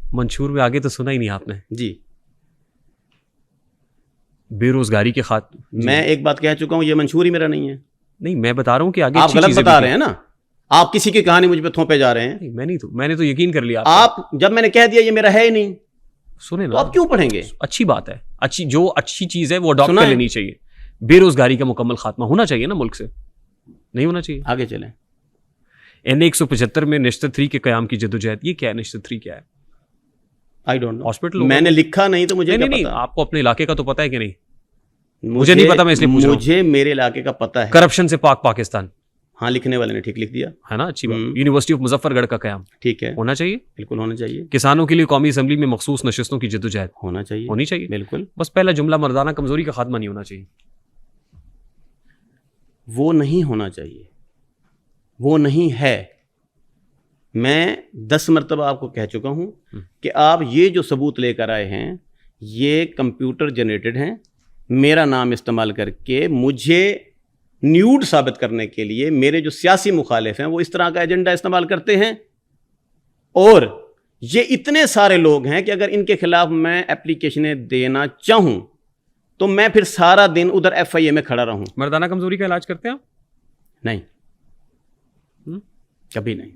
منشور میں آگے تو سنا ہی نہیں آپ نے جی. بے روزگاری کے خاتمے. میں ایک بات کہہ چکا ہوں, یہ منشور ہی میرا نہیں ہے. نہیں میں بتا رہا ہوں کہ آگے آپ غلط بتا رہے ہیں نا, آپ کسی کی کہانی مجھ پہ تھوپے جا رہے ہیں. میں نے تو یقین کر لیا. آپ جب میں نے کہہ دیا یہ میرا ہے ہی نہیں, سنیں تو نا, آپ کیوں پڑھیں گے؟ اچھی بات ہے, جو اچھی چیز ہے وہ اڈاپٹ کر لینی چاہیے. بے روزگاری کا مکمل خاتمہ ہونا چاہیے نا ملک سے, نہیں ہونا چاہیے. آگے چلیں. NA 175 میں نشست 3 کے قیام کی جدوجہد, یہ کیا ہے نشست 3 کیا ہے؟ آئی ڈونٹ نو, ہاسپٹل میں نے لکھا نہیں تو مجھے نہیں, پتا. آپ کو اپنے علاقے کا تو پتا ہے کہ نہیں؟ مجھے نہیں پتا, میں اس لیے پوچھ رہا ہوں. مجھے میرے علاقے کا پتا ہے. کرپشن سے پاک پاکستان. ہاں, لکھنے والے نے ٹھیک لکھ دیا ہے نا, اچھی بات. یونیورسٹی آف مظفر گڑھ کا قیام ٹھیک ہے, ہونا چاہیے, بالکل ہونا چاہیے. کسانوں کے لیے قومی اسمبلی میں مخصوص نشستوں کی جدوجہد ہونا چاہیے, ہونی چاہیے, بالکل. بس پہلا جملہ مردانہ کمزوری کا خاتمہ نہیں ہونا چاہیے. وہ نہیں ہونا چاہیے, وہ نہیں ہے. میں 10 مرتبہ آپ کو کہہ چکا ہوں کہ آپ یہ جو ثبوت لے کر آئے ہیں یہ کمپیوٹر جنریٹڈ ہیں. میرا نام استعمال کر کے مجھے نیوڈ ثابت کرنے کے لیے میرے جو سیاسی مخالف ہیں وہ اس طرح کا ایجنڈا استعمال کرتے ہیں. اور یہ اتنے سارے لوگ ہیں کہ اگر ان کے خلاف میں اپلیکیشنیں دینا چاہوں تو میں پھر سارا دن ادھر FIA میں کھڑا رہوں. مردانہ کمزوری کا علاج کرتے ہیں آپ؟ نہیں, کبھی نہیں.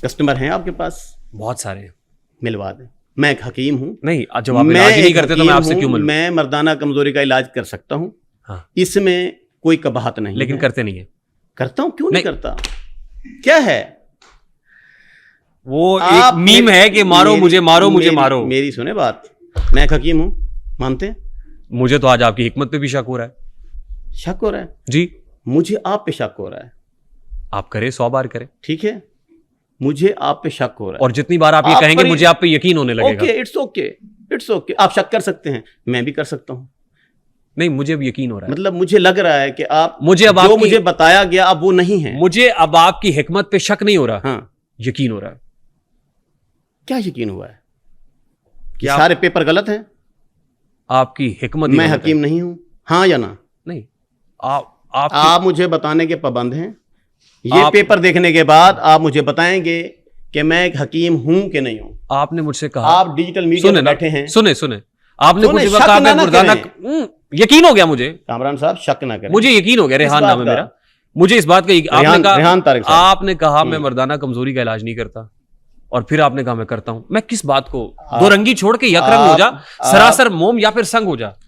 کسٹمر ہیں آپ کے پاس؟ بہت سارے ہیں, ملوا دیں. میں ایک حکیم ہوں. نہیں, جب آپ علاج ہی نہیں کرتے تو میں آپ سے کیوں ملوں؟ میں مردانہ کمزوری کا علاج کر سکتا ہوں, اس میں کوئی قباحت نہیں, لیکن کرتے نہیں ہیں. کرتا ہوں, کیوں نہیں کرتا؟ کیا ہے وہ ایک میم ہے کہ مارو مجھے, مارو مجھے, مارو. میری سنے بات, میں ایک حکیم ہوں, مانتے ہیں؟ مجھے تو آج آپ کی حکمت پہ بھی شک ہو رہا ہے. شک ہو رہا ہے جی, مجھے آپ پہ شک ہو رہا ہے. آپ کرے 100 بار کرے, ٹھیک ہے, مجھے آپ پہ شک ہو رہا ہے. اور جتنی بار آپ یہ کہیں گے مجھے آپ پہ یقین ہونے لگے گا. Okay, it's okay. آپ شک کر سکتے ہیں, میں بھی کر سکتا ہوں. نہیں, مجھے اب یقین ہو رہا ہے. مطلب مجھے لگ رہا ہے کہ آپ جو مجھے بتایا گیا اب وہ نہیں ہے. مجھے اب آپ کی حکمت پہ شک نہیں ہو رہا, ہاں, یقین ہو رہا ہے. کیا یقین ہوا ہے؟ کہ سارے پیپر غلط ہیں؟ آپ کی حکمت. میں حکیم نہیں ہوں, ہاں یا نہ؟ نہیں, آپ مجھے بتانے کے پابند ہیں. یہ پیپر دیکھنے کے بعد آپ مجھے بتائیں گے کہ میں ایک حکیم ہوں کہ نہیں ہوں. آپ نے مجھ سے کہا, آپ ڈیجیٹل میڈیا میں بیٹھے ہیں. سنیں, آپ نے مجھے کہا میں مردانہ, یقین ہو گیا مجھے. کامران صاحب شک نہ کریں, مجھے یقین ہو گیا. ریحان نام ہے میرا. مجھے اس بات کا آپ نے کہا میں مردانہ کمزوری کا علاج نہیں کرتا, اور پھر آپ نے کہا میں کرتا ہوں. میں کس بات کو, دو رنگی چھوڑ کے یک رنگ ہو جا, سراسر موم یا پھر سنگ ہو جا.